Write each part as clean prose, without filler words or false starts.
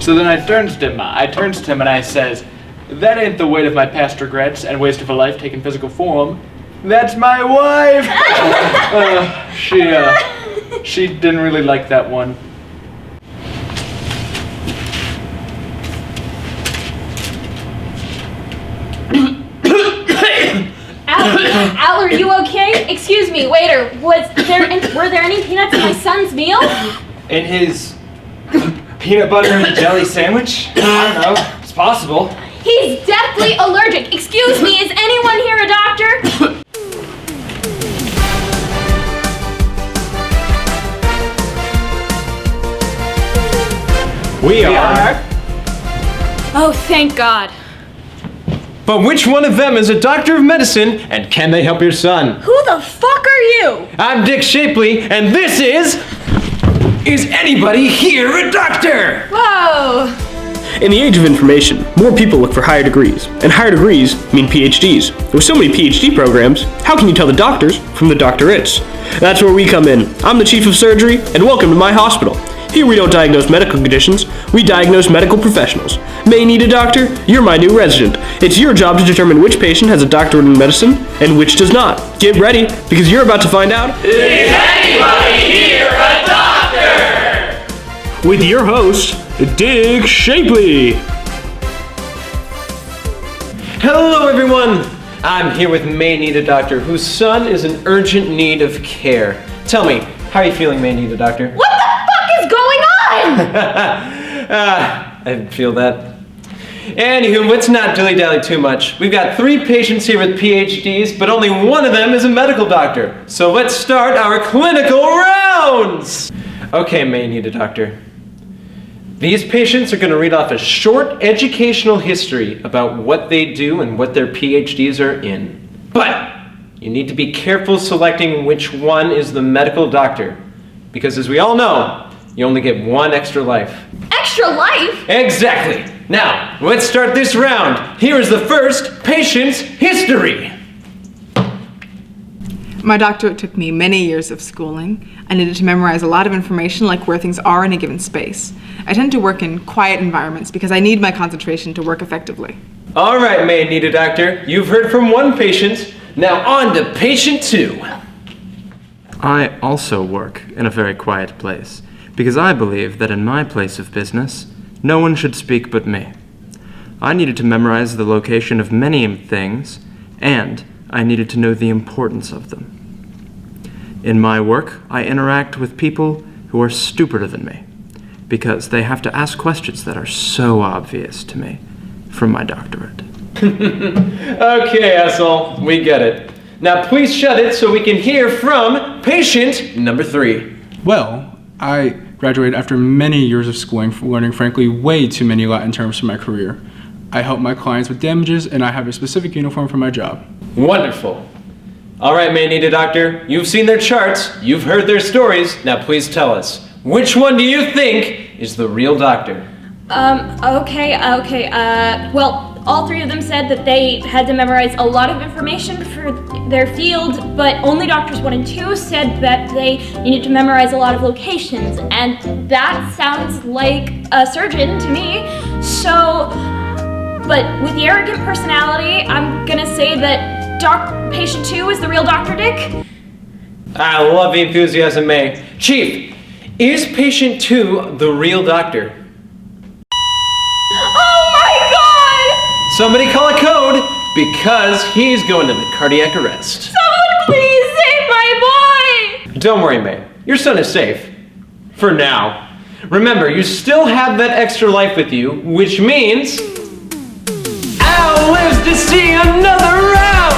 So then I turns to him and I says, "That ain't the weight of my past regrets and waste of a life taking physical form. That's my wife." She didn't really like that one. Al, are you okay? Excuse me, waiter. Were there any peanuts in my son's meal? In his peanut butter and jelly sandwich? I don't know. It's possible. He's deathly allergic. Excuse me, is anyone here a doctor? We are. Oh, thank God. But which one of them is a doctor of medicine, and can they help your son? Who the fuck are you? I'm Dick Shapley, and this is anybody here a doctor? Whoa. In the age of information, more people look for higher degrees, and higher degrees mean PhDs. With so many PhD programs, how can you tell the doctors from the doctorates? That's where we come in. I'm the chief of surgery, and welcome to my hospital. Here we don't diagnose medical conditions, we diagnose medical professionals. May need a doctor? You're my new resident. It's your job to determine which patient has a doctorate in medicine and which does not. Get ready, because you're about to find out. Is anybody here a doctor? With your host, Dick Shapley. Hello everyone! I'm here with May Need a Doctor, whose son is in urgent need of care. Tell me, how are you feeling, May Need a Doctor? What the fuck is going on? I feel that. Anywho, let's not dilly-dally too much. We've got 3 patients here with PhDs, but only one of them is a medical doctor. So let's start our clinical rounds! Okay, May Need a Doctor. These patients are going to read off a short educational history about what they do and what their PhDs are in. But you need to be careful selecting which one is the medical doctor. Because as we all know, you only get 1 extra life. Extra life? Exactly! Now, let's start this round. Here is the first patient's history. My doctorate took me many years of schooling. I needed to memorize a lot of information, like where things are in a given space. I tend to work in quiet environments because I need my concentration to work effectively. All right, May Need a Doctor. You've heard from 1 patient. Now on to patient 2. I also work in a very quiet place, because I believe that in my place of business, no one should speak but me. I needed to memorize the location of many things, and I needed to know the importance of them. In my work, I interact with people who are stupider than me, because they have to ask questions that are so obvious to me from my doctorate. Okay, asshole, we get it. Now please shut it so we can hear from patient number 3. Well, I graduated after many years of schooling, learning frankly way too many Latin terms for my career. I help my clients with damages, and I have a specific uniform for my job. Wonderful. All right, May Need a Doctor. You've seen their charts, you've heard their stories. Now please tell us, which one do you think is the real doctor? Okay. Well, all 3 of them said that they had to memorize a lot of information for their field, but only doctors 1 and 2 said that they needed to memorize a lot of locations, and that sounds like a surgeon to me. So, but with the arrogant personality, I'm gonna say that patient 2 is the real Dr. Dick. I love the enthusiasm, May. Chief, is patient 2 the real doctor? Oh my God! Somebody call a code, because he's going into cardiac arrest. Someone please save my boy! Don't worry, May. Your son is safe. For now. Remember, you still have that extra life with you, which means Al lives to see another round!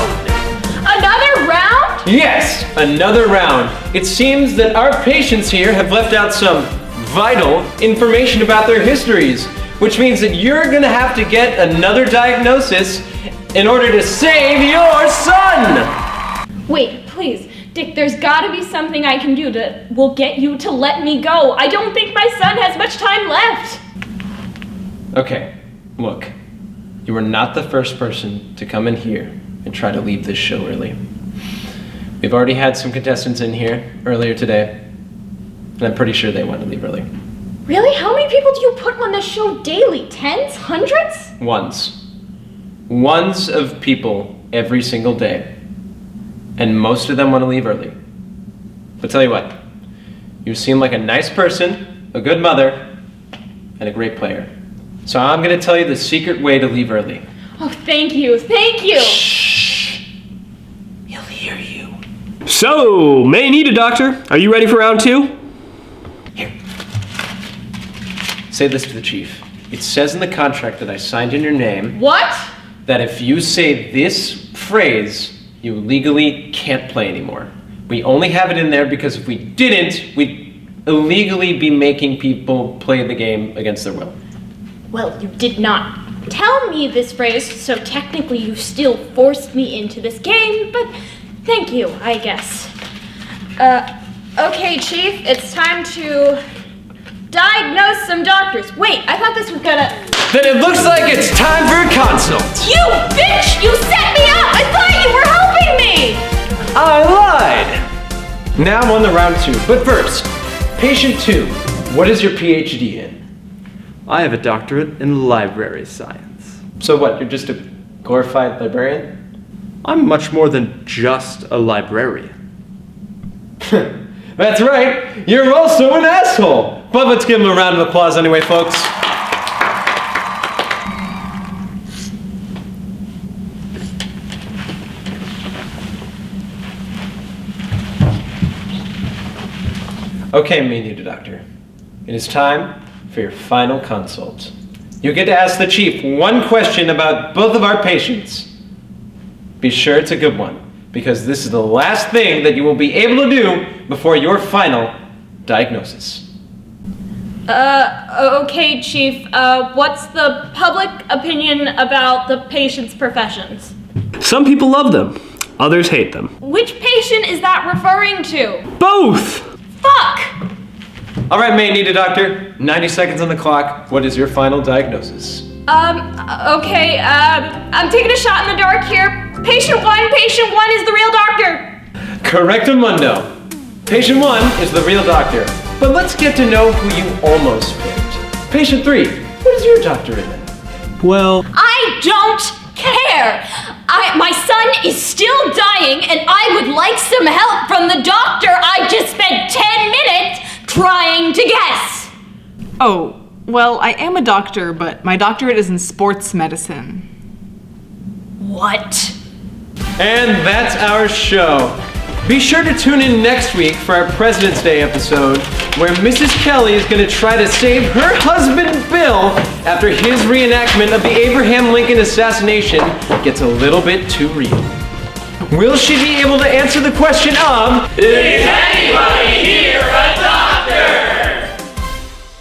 Another round? Yes, another round. It seems that our patients here have left out some vital information about their histories, which means that you're gonna have to get another diagnosis in order to save your son! Wait, please. Dick, there's gotta be something I can do that will get you to let me go. I don't think my son has much time left. Okay, look. You are not the first person to come in here and try to leave this show early. We've already had some contestants in here earlier today, and I'm pretty sure they want to leave early. Really? How many people do you put on this show daily? Tens? Hundreds? Ones of people every single day. And most of them want to leave early. But tell you what, you seem like a nice person, a good mother, and a great player. So I'm going to tell you the secret way to leave early. Oh, thank you. Thank you. Shh. He'll hear you. So, may need a doctor. Are you ready for round 2? Here. Say this to the chief. It says in the contract that I signed in your name What? that if you say this phrase, you legally can't play anymore. We only have it in there because if we didn't, we'd illegally be making people play the game against their will. Well, you did not tell me this phrase, so technically you still forced me into this game, but thank you, I guess. Okay, Chief, it's time to diagnose some doctors. Wait, I thought this was gonna... Then it looks like it's time for a consult. You bitch! You set me up! I thought you were helping me! I lied! Now I'm on the round 2, but first, patient 2, what is your PhD in? I have a doctorate in library science. So what, you're just a glorified librarian? I'm much more than just a librarian. That's right, you're also an asshole! But let's give him a round of applause anyway, folks. Okay, Media Doctor. It is time for your final consult. You get to ask the chief one question about both of our patients. Be sure it's a good one, because this is the last thing that you will be able to do before your final diagnosis. Okay, Chief, what's the public opinion about the patient's professions? Some people love them, others hate them. Which patient is that referring to? Both! Fuck! All right, Media Doctor, 90 seconds on the clock. What is your final diagnosis? Okay, I'm taking a shot in the dark here. Patient 1 is the real doctor. Correctamundo. Patient 1 is the real doctor. But let's get to know who you almost picked. Patient 3, what is your doctorate in? Well, I don't care. My son is still dying, and I would like some help from the doctor I just spent 10 minutes trying to guess. Oh, well, I am a doctor, but my doctorate is in sports medicine. What? And that's our show. Be sure to tune in next week for our President's Day episode, where Mrs. Kelly is going to try to save her husband Bill after his reenactment of the Abraham Lincoln assassination gets a little bit too real. Will she be able to answer the question of, Is anybody here